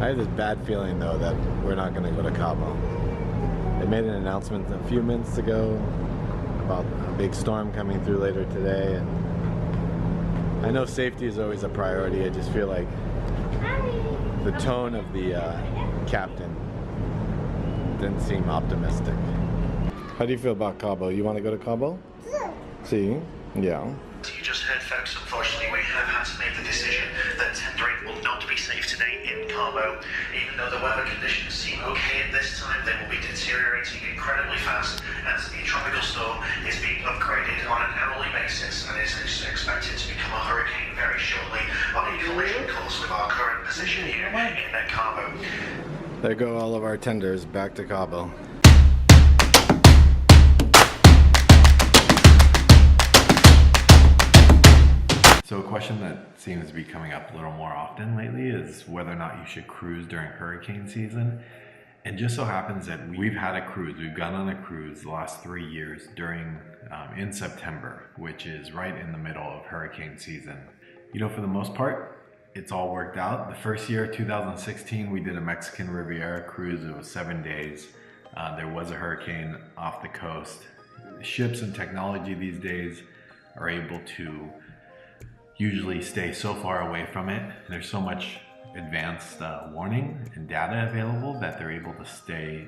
I have this bad feeling though that we're not going to go to Cabo. They made an announcement a few minutes ago about a big storm coming through later today, and I know safety is always a priority. I just feel like the tone of the captain didn't seem optimistic. How do you feel about Cabo? You want to go to Cabo? See? Yeah. You just heard, folks, unfortunately we have had to make the decision that tendering will not be safe today in Cabo. Even though the weather conditions seem okay at this time, they will be deteriorating incredibly fast as the tropical storm is being upgraded on an hourly basis and is expected to become a hurricane very shortly on a collision course with our current position here in Cabo. There go all of our tenders back to Cabo. So a question that seems to be coming up a little more often lately is whether or not you should cruise during hurricane season. And just so happens that we've had a cruise, we've gone on a cruise the last 3 years during, in September, which is right in the middle of hurricane season. You know, for the most part, it's all worked out. The first year, 2016, we did a Mexican Riviera cruise. It was 7 days. There was a hurricane off the coast. Ships and technology these days are able to usually stay so far away from it. There's so much advanced warning and data available that they're able to stay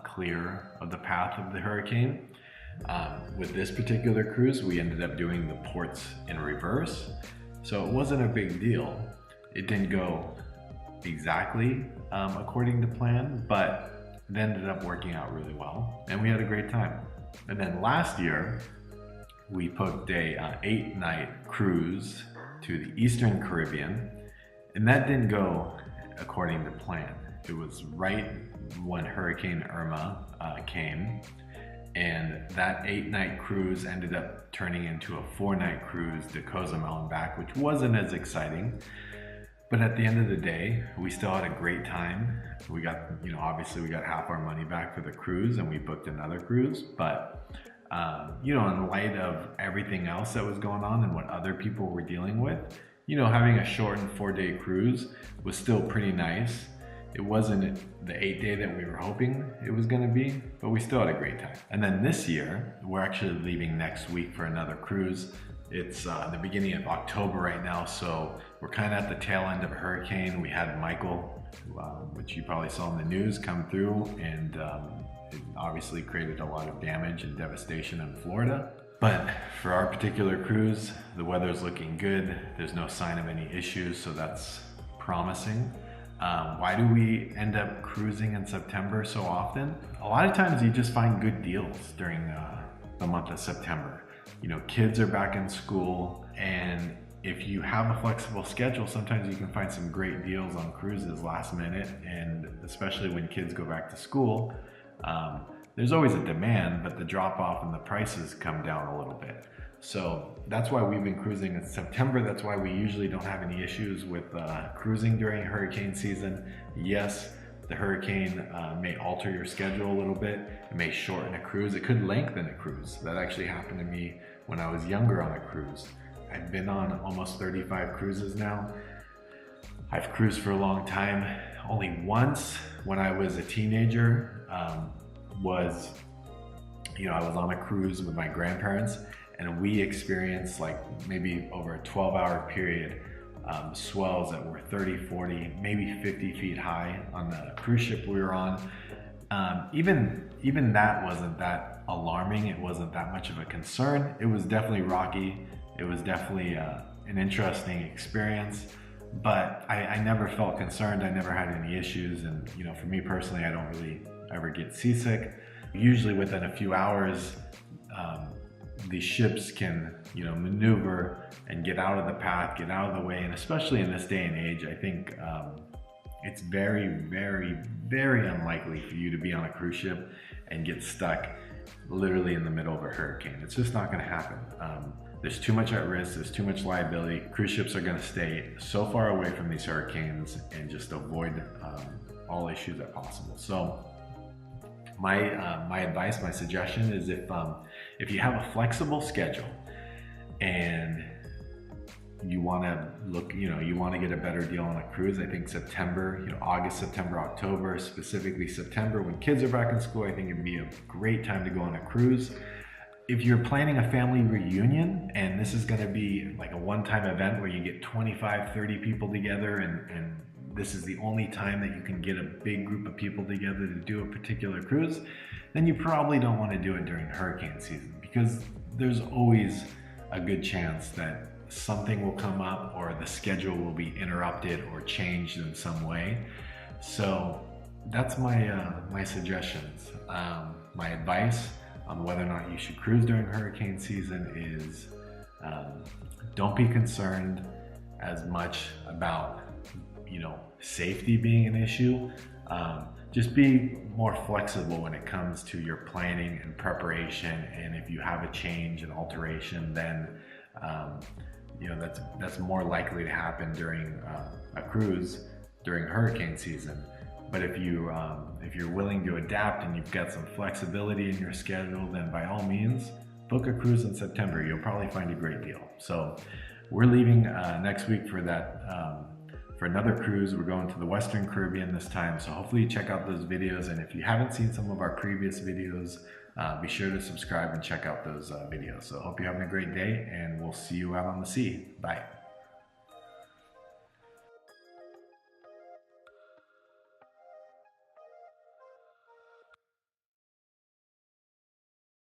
clear of the path of the hurricane. With this particular cruise, we ended up doing the ports in reverse, so it wasn't a big deal. It didn't go exactly according to plan, but it ended up working out really well, and we had a great time. And then last year, we booked a 8-night cruise to the Eastern Caribbean, and that didn't go according to plan. It was right when Hurricane Irma came, and that 8-night cruise ended up turning into a 4-night cruise to Cozumel and back, which wasn't as exciting. But at the end of the day, we still had a great time. We got, you know, obviously we got half our money back for the cruise, and we booked another cruise, but you know, in light of everything else that was going on and what other people were dealing with, you know, having a shortened 4-day cruise was still pretty nice. It wasn't the 8-day that we were hoping it was going to be, but we still had a great time. And then this year, we're actually leaving next week for another cruise. It's the beginning of October right now, so we're kind of at the tail end of a hurricane. We had Michael, which you probably saw in the news, come through, and it obviously created a lot of damage and devastation in Florida. But for our particular cruise, the weather's looking good. There's no sign of any issues, so that's promising. Why do we end up cruising in September so often? A lot of times you just find good deals during the month of September. You know, kids are back in school, and if you have a flexible schedule, sometimes you can find some great deals on cruises last minute, and especially when kids go back to school, there's always a demand, but the drop off and the prices come down a little bit. So that's why we've been cruising in September. That's why we usually don't have any issues with cruising during hurricane season. Yes, the hurricane may alter your schedule a little bit. It may shorten a cruise. It could lengthen a cruise. That actually happened to me when I was younger on a cruise. I've been on almost 35 cruises now. I've cruised for a long time. Only once when I was a teenager I was on a cruise with my grandparents, and we experienced, like, maybe over a 12-hour period, swells that were 30, 40, maybe 50 feet high on the cruise ship we were on. Even that wasn't that alarming. It wasn't that much of a concern. It was definitely rocky. It was definitely an interesting experience, but I never felt concerned. I never had any issues, and you know, for me personally, I don't really ever get seasick. Usually within a few hours, these ships can, you know, maneuver and get out of the path, get out of the way. And especially in this day and age, I think it's very, very, very unlikely for you to be on a cruise ship and get stuck literally in the middle of a hurricane. It's just not going to happen. There's too much at risk. There's too much liability. Cruise ships are going to stay so far away from these hurricanes and just avoid all issues as possible. So my advice, my suggestion is if you have a flexible schedule and you want to look, you want to get a better deal on a cruise, I think September, August, September, October, specifically September, when kids are back in school, I think it'd be a great time to go on a cruise. If you're planning a family reunion and this is going to be like a one-time event where you get 25, 30 people together and this is the only time that you can get a big group of people together to do a particular cruise, then you probably don't want to do it during hurricane season, because there's always a good chance that something will come up or the schedule will be interrupted or changed in some way. So that's my suggestions. My advice on whether or not you should cruise during hurricane season is don't be concerned as much about safety being an issue. Just be more flexible when it comes to your planning and preparation, and if you have a change and alteration, then that's more likely to happen during a cruise during hurricane season. But if you're willing to adapt and you've got some flexibility in your schedule, then by all means book a cruise in September. You'll probably find a great deal. So we're leaving next week for another cruise. We're going to the Western Caribbean this time, so hopefully you check out those videos, and if you haven't seen some of our previous videos, be sure to subscribe and check out those videos. So hope you're having a great day, and we'll see you out on the sea. Bye.